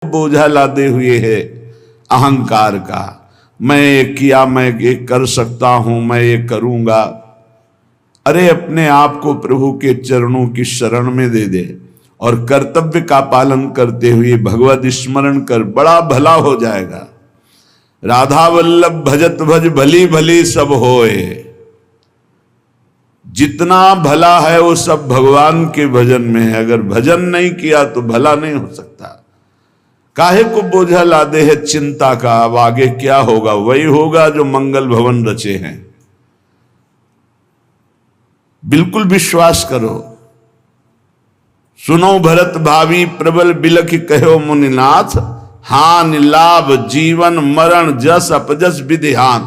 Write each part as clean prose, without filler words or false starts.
बोझा लादे हुए है अहंकार का। मैं ये किया, मैं ये कर सकता हूं, मैं ये करूंगा। अरे अपने आप को प्रभु के चरणों की शरण में दे दे और कर्तव्य का पालन करते हुए भगवत स्मरण कर, बड़ा भला हो जाएगा। राधा वल्लभ भजत भज भली भली सब होए। जितना भला है वो सब भगवान के भजन में है। अगर भजन नहीं किया तो भला नहीं हो सकता। काहे को बोझा लादे है चिंता का, अब आगे क्या होगा? वही होगा जो मंगल भवन रचे हैं। बिल्कुल विश्वास करो। सुनो भरत भावी प्रबल बिलख कहो मुनिनाथ, हान लाभ जीवन मरण जस अपजस विधि हाथ।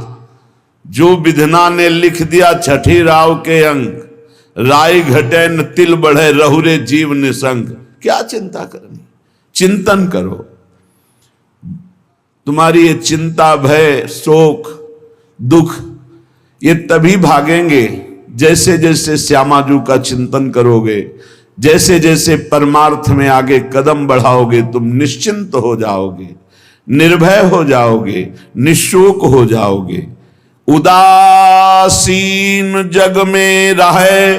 जो विधना ने लिख दिया छठी राव के अंक, राय घटे न तिल बढ़े रहुरे जीव निसंग। क्या चिंता करनी? चिंतन करो। तुम्हारी ये चिंता, भय, शोक, दुख ये तभी भागेंगे जैसे जैसे श्यामाजू का चिंतन करोगे, जैसे जैसे परमार्थ में आगे कदम बढ़ाओगे। तुम निश्चिंत हो जाओगे, निर्भय हो जाओगे, निशोक हो जाओगे। उदासीन जग में रहे।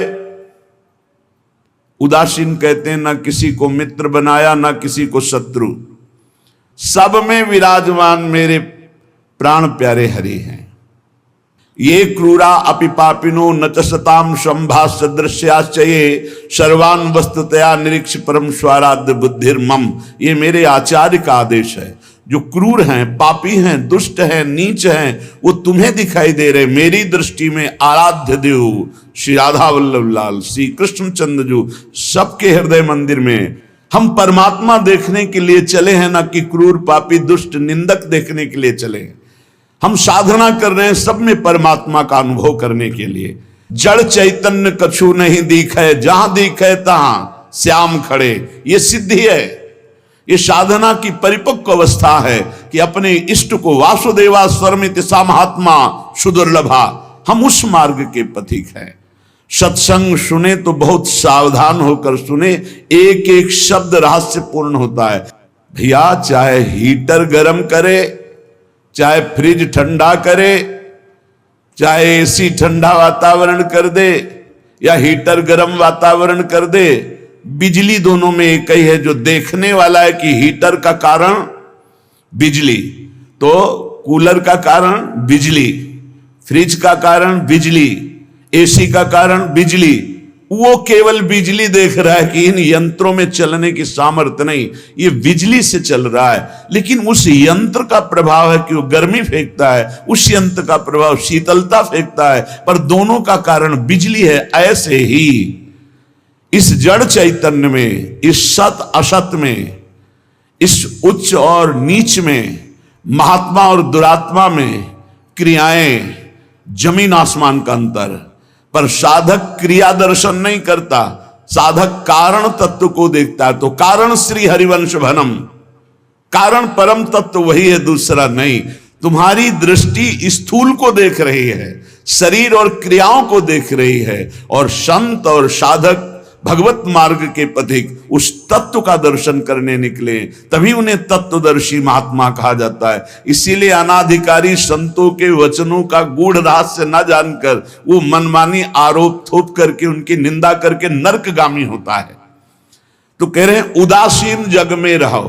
उदासीन कहते हैं ना किसी को मित्र बनाया ना किसी को शत्रु, सब में विराजमान मेरे प्राण प्यारे हरि हैं। ये क्रूरा अपि पापिनो न चसताम संभास सदृश्याश्चये सर्वान वस्तुतया निरीक्ष परम स्वाराध्य बुद्धिर्मम। ये मेरे आचार्य का आदेश है। जो क्रूर हैं, पापी हैं, दुष्ट हैं, नीच हैं, वो तुम्हें दिखाई दे रहे। मेरी दृष्टि में आराध्य देव श्री राधा वल्लभ लाल, श्री कृष्णचंद्र जी सबके हृदय मंदिर में हम परमात्मा देखने के लिए चले हैं, ना कि क्रूर, पापी, दुष्ट, निंदक देखने के लिए चले हैं। हम साधना कर रहे हैं सब में परमात्मा का अनुभव करने के लिए। जड़ चैतन्य कछु नहीं दिखे, जहां दिखे तहां श्याम खड़े। ये सिद्धि है, ये साधना की परिपक्व अवस्था है कि अपने इष्ट को वासुदेवा स्वरमिति सा महात्मा सुदुर्लभा। हम उस मार्ग के पथिक हैं। सत्संग सुने तो बहुत सावधान होकर सुने। एक एक शब्द रहस्यपूर्ण होता है। भैया चाहे हीटर गर्म करे, चाहे फ्रिज ठंडा करे, चाहे एसी ठंडा वातावरण कर दे या हीटर गर्म वातावरण कर दे, बिजली दोनों में एक ही है। जो देखने वाला है कि हीटर का कारण बिजली, तो कूलर का कारण बिजली, फ्रिज का कारण बिजली, एसी का कारण बिजली, वो केवल बिजली देख रहा है कि इन यंत्रों में चलने की सामर्थ्य नहीं, ये बिजली से चल रहा है। लेकिन उस यंत्र का प्रभाव है कि वो गर्मी फेंकता है, उस यंत्र का प्रभाव शीतलता फेंकता है, पर दोनों का कारण बिजली है। ऐसे ही इस जड़ चैतन्य में, इस सत असत में, इस उच्च और नीच में, महात्मा और दुरात्मा में क्रियाएं जमीन आसमान का अंतर। पर साधक क्रिया दर्शन नहीं करता, साधक कारण तत्व को देखता है। तो कारण श्री हरिवंश भनम, कारण परम तत्व वही है, दूसरा नहीं। तुम्हारी दृष्टि स्थूल को देख रही है, शरीर और क्रियाओं को देख रही है, और संत और साधक भगवत मार्ग के पथिक उस तत्व का दर्शन करने निकले, तभी उन्हें तत्वदर्शी महात्मा कहा जाता है। इसीलिए अनाधिकारी संतों के वचनों का गूढ़ रहस्य न जानकर वो मनमानी आरोप थोप करके उनकी निंदा करके नरकगामी होता है। तो कह रहे हैं उदासीन जग में रहो।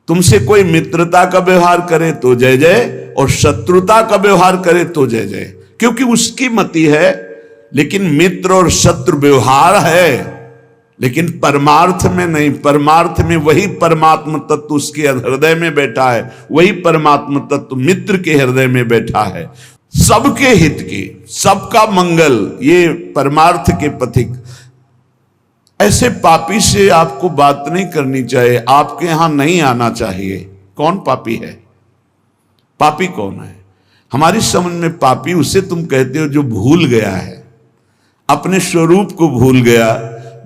तुमसे कोई मित्रता का व्यवहार करे तो जय जय, और शत्रुता का व्यवहार करे तो जय जय, क्योंकि उसकी मति है। लेकिन मित्र और शत्रु व्यवहार है, लेकिन परमार्थ में नहीं। परमार्थ में वही परमात्म तत्व उसके हृदय में बैठा है, वही परमात्म तत्व मित्र के हृदय में बैठा है। सबके हित की, सबका मंगल, ये परमार्थ के पथिक। ऐसे पापी से आपको बात नहीं करनी चाहिए, आपके यहां नहीं आना चाहिए। कौन पापी है? पापी कौन है? हमारी समझ में पापी उसे तुम कहते हो जो भूल गया है, अपने स्वरूप को भूल गया,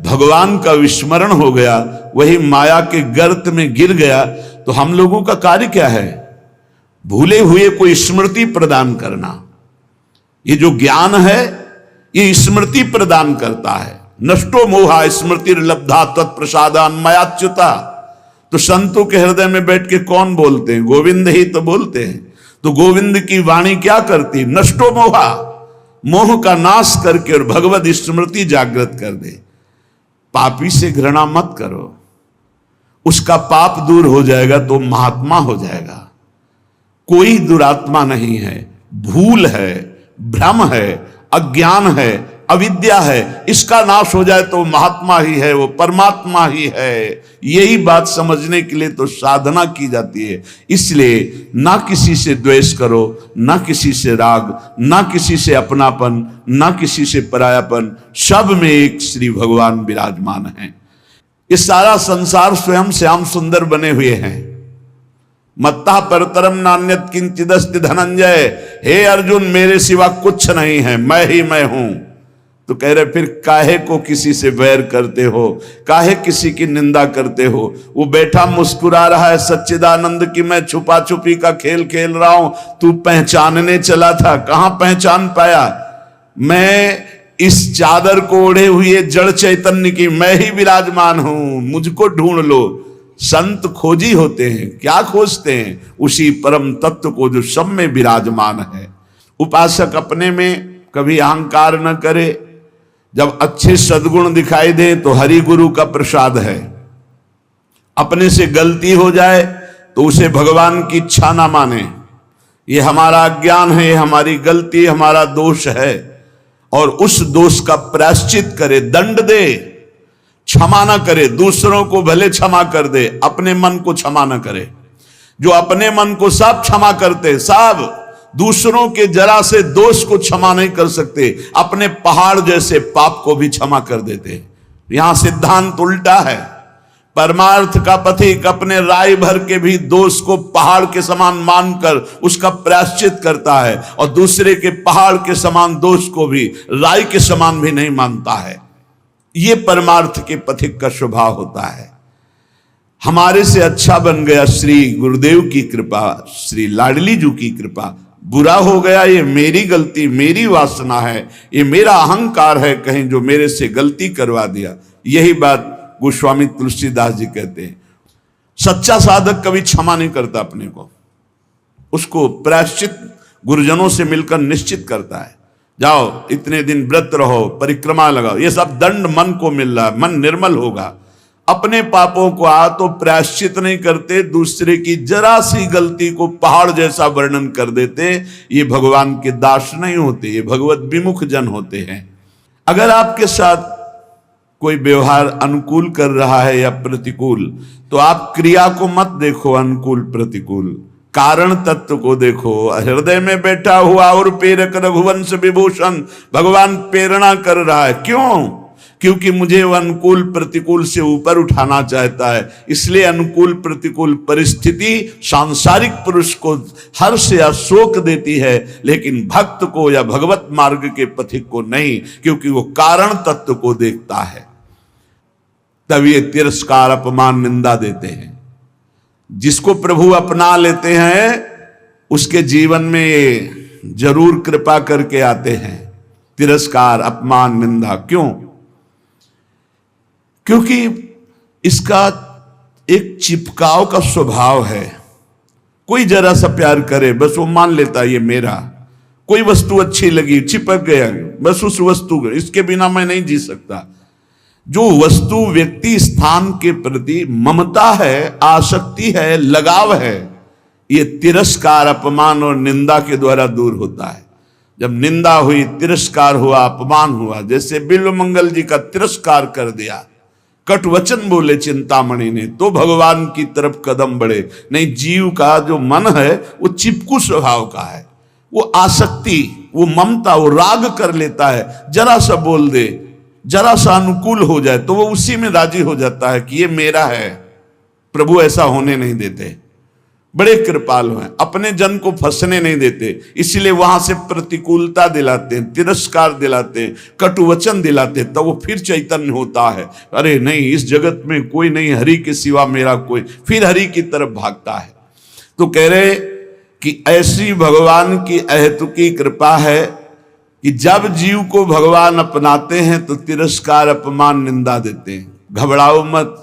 भगवान का विस्मरण हो गया, वही माया के गर्त में गिर गया। तो हम लोगों का कार्य क्या है? भूले हुए को स्मृति प्रदान करना। ये जो ज्ञान है ये स्मृति प्रदान करता है। नष्टो मोहा स्मृति लब्धा तत्प्रसादान मयाच्युता। तो संतों के हृदय में बैठ के कौन बोलते हैं? गोविंद ही तो बोलते हैं। तो गोविंद की वाणी क्या करती? नष्टो मोहा, मोह का नाश करके और भगवत स्मृति जागृत कर दे। पापी से घृणा मत करो, उसका पाप दूर हो जाएगा तो महात्मा हो जाएगा। कोई दुरात्मा नहीं है, भूल है, भ्रम है, अज्ञान है, अविद्या है, इसका नाश हो जाए तो महात्मा ही है, वो परमात्मा ही है। यही बात समझने के लिए तो साधना की जाती है। इसलिए ना किसी से द्वेष करो, ना किसी से राग, ना किसी से अपनापन, ना किसी से परायापन, सब में एक श्री भगवान विराजमान हैं। ये सारा संसार स्वयं श्याम सुंदर बने हुए हैं। मत्ता परतरम नान्यत किंचिदस्ति धनंजय, हे अर्जुन मेरे सिवा कुछ नहीं है, मैं ही मैं हूं। तो कह रहे फिर काहे को किसी से वैर करते हो, काहे किसी की निंदा करते हो? वो बैठा मुस्कुरा रहा है सच्चिदानंद की मैं छुपा छुपी का खेल खेल रहा हूं, तू पहचानने चला था, कहां पहचान पाया? मैं इस चादर को ओढ़े हुए जड़ चैतन्य की मैं ही विराजमान हूं, मुझको ढूंढ लो। संत खोजी होते हैं, क्या खोजते हैं? उसी परम तत्व को जो सब में विराजमान है। उपासक अपने में कभी अहंकार न करे। जब अच्छे सद्गुण दिखाई दे तो हरि गुरु का प्रसाद है। अपने से गलती हो जाए तो उसे भगवान की इच्छा ना माने, ये हमारा अज्ञान है, ये हमारी गलती, हमारा दोष है, और उस दोष का प्रायश्चित करे, दंड दे, क्षमा ना करे। दूसरों को भले क्षमा कर दे, अपने मन को क्षमा ना करे। जो अपने मन को सब क्षमा करते, सब दूसरों के जरा से दोष को क्षमा नहीं कर सकते, अपने पहाड़ जैसे पाप को भी क्षमा कर देते। यहां सिद्धांत उल्टा है। परमार्थ का पथिक अपने राय भर के भी दोष को पहाड़ के समान मानकर उसका प्रायश्चित करता है, और दूसरे के पहाड़ के समान दोष को भी राय के समान भी नहीं मानता है। ये परमार्थ के पथिक का स्वभाव होता है। हमारे से अच्छा बन गया श्री गुरुदेव की कृपा, श्री लाडली जी की कृपा। बुरा हो गया ये मेरी गलती, मेरी वासना है, ये मेरा अहंकार है कहीं जो मेरे से गलती करवा दिया। यही बात गोस्वामी तुलसीदास जी कहते हैं। सच्चा साधक कभी क्षमा नहीं करता अपने को, उसको प्रायश्चित गुरुजनों से मिलकर निश्चित करता है। जाओ इतने दिन व्रत रहो, परिक्रमा लगाओ, ये सब दंड मन को मिल रहा है, मन निर्मल होगा। अपने पापों को तो प्रायश्चित नहीं करते, दूसरे की जरा सी गलती को पहाड़ जैसा वर्णन कर देते। ये भगवान के दास नहीं होते, ये भगवत विमुख जन होते हैं। अगर आपके साथ कोई व्यवहार अनुकूल कर रहा है या प्रतिकूल, तो आप क्रिया को मत देखो, अनुकूल प्रतिकूल, कारण तत्व को देखो। हृदय में बैठा हुआ और प्रेरक रघुवंश विभूषण भगवान प्रेरणा कर रहा है। क्यों? क्योंकि मुझे वह अनुकूल प्रतिकूल से ऊपर उठाना चाहता है। इसलिए अनुकूल प्रतिकूल परिस्थिति सांसारिक पुरुष को हर्ष या शोक देती है, लेकिन भक्त को या भगवत मार्ग के पथिक को नहीं, क्योंकि वो कारण तत्व को देखता है। तब ये तिरस्कार, अपमान, निंदा देते हैं। जिसको प्रभु अपना लेते हैं उसके जीवन में ये जरूर कृपा करके आते हैं, तिरस्कार, अपमान, निंदा। क्यों? क्योंकि इसका एक चिपकाव का स्वभाव है। कोई जरा सा प्यार करे बस वो मान लेता है ये मेरा। कोई वस्तु अच्छी लगी, चिपक गया, बस उस वस्तु, इसके बिना मैं नहीं जी सकता। जो वस्तु, व्यक्ति, स्थान के प्रति ममता है, आसक्ति है, लगाव है, ये तिरस्कार, अपमान और निंदा के द्वारा दूर होता है। जब निंदा हुई, तिरस्कार हुआ, अपमान हुआ, जैसे बिल्वमंगल जी का तिरस्कार कर दिया, कट वचन बोले चिंतामणि ने, तो भगवान की तरफ कदम बढ़े। नहीं, जीव का जो मन है वो चिपकू स्वभाव का है, वो आसक्ति, वो ममता, वो राग कर लेता है। जरा सा बोल दे, जरा सा अनुकूल हो जाए तो वो उसी में राजी हो जाता है कि ये मेरा है। प्रभु ऐसा होने नहीं देते, बड़े कृपालु हैं, अपने जन को फंसने नहीं देते। इसलिए वहां से प्रतिकूलता दिलाते हैं, तिरस्कार दिलाते हैं, कटुवचन दिलाते हैं, तो वो फिर चैतन्य होता है। अरे नहीं, इस जगत में कोई नहीं, हरि के सिवा मेरा कोई, फिर हरि की तरफ भागता है। तो कह रहे कि ऐसी भगवान की अहेतुकी कृपा है कि जब जीव को भगवान अपनाते हैं तो तिरस्कार, अपमान, निंदा देते हैं। घबराओ मत,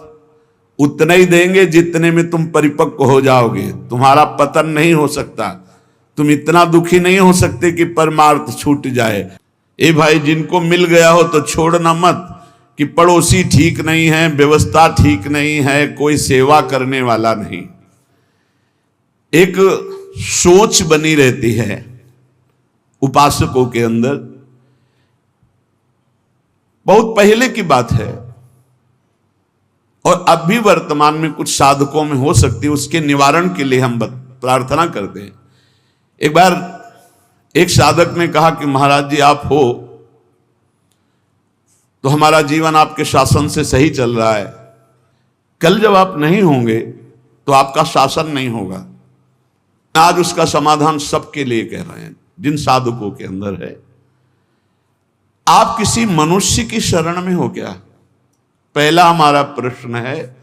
उतने ही देंगे जितने में तुम परिपक्व हो जाओगे। तुम्हारा पतन नहीं हो सकता। तुम इतना दुखी नहीं हो सकते कि परमार्थ छूट जाए। ए भाई, जिनको मिल गया हो तो छोड़ना मत कि पड़ोसी ठीक नहीं है, व्यवस्था ठीक नहीं है, कोई सेवा करने वाला नहीं। एक सोच बनी रहती है उपासकों के अंदर। बहुत पहले की बात है और अब भी वर्तमान में कुछ साधकों में हो सकती है। उसके निवारण के लिए हम प्रार्थना करते हैं। एक बार एक साधक ने कहा कि महाराज जी, आप हो तो हमारा जीवन आपके शासन से सही चल रहा है। कल जब आप नहीं होंगे तो आपका शासन नहीं होगा। आज उसका समाधान सबके लिए कह रहे हैं, जिन साधकों के अंदर है। आप किसी मनुष्य की शरण में हो क्या? पहला हमारा प्रश्न है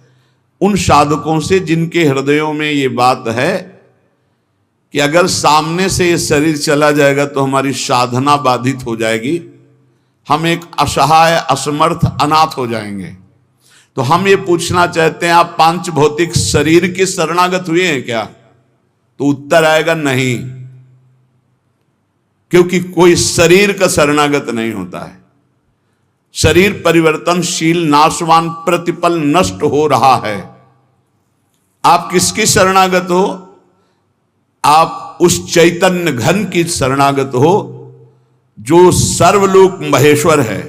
उन साधकों से जिनके हृदयों में ये बात है कि अगर सामने से ये शरीर चला जाएगा तो हमारी साधना बाधित हो जाएगी, हम एक असहाय, असमर्थ, अनाथ हो जाएंगे। तो हम ये पूछना चाहते हैं, आप पांच भौतिक शरीर के शरणागत हुए हैं क्या? तो उत्तर आएगा नहीं, क्योंकि कोई शरीर का शरणागत नहीं होता है। शरीर परिवर्तनशील, नाशवान, प्रतिपल नष्ट हो रहा है। आप किसकी शरणागत हो? आप उस चैतन्य घन की शरणागत हो जो सर्वलोक महेश्वर है।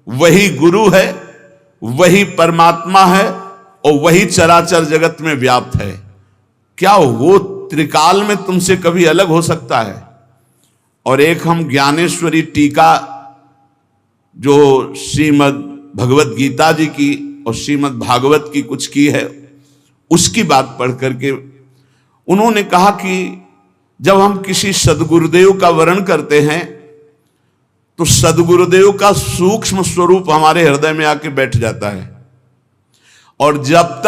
वही गुरु है, वही परमात्मा है और वही चराचर जगत में व्याप्त है। क्या वो त्रिकाल में तुमसे कभी अलग हो सकता है? और एक हम ज्ञानेश्वरी टीका जो श्रीमद् भगवत गीता जी की और श्रीमद् भागवत की कुछ की है, उसकी बात पढ़ करके उन्होंने कहा कि जब हम किसी सदगुरुदेव का वर्ण करते हैं तो सदगुरुदेव का सूक्ष्म स्वरूप हमारे हृदय में आके बैठ जाता है। और जब तक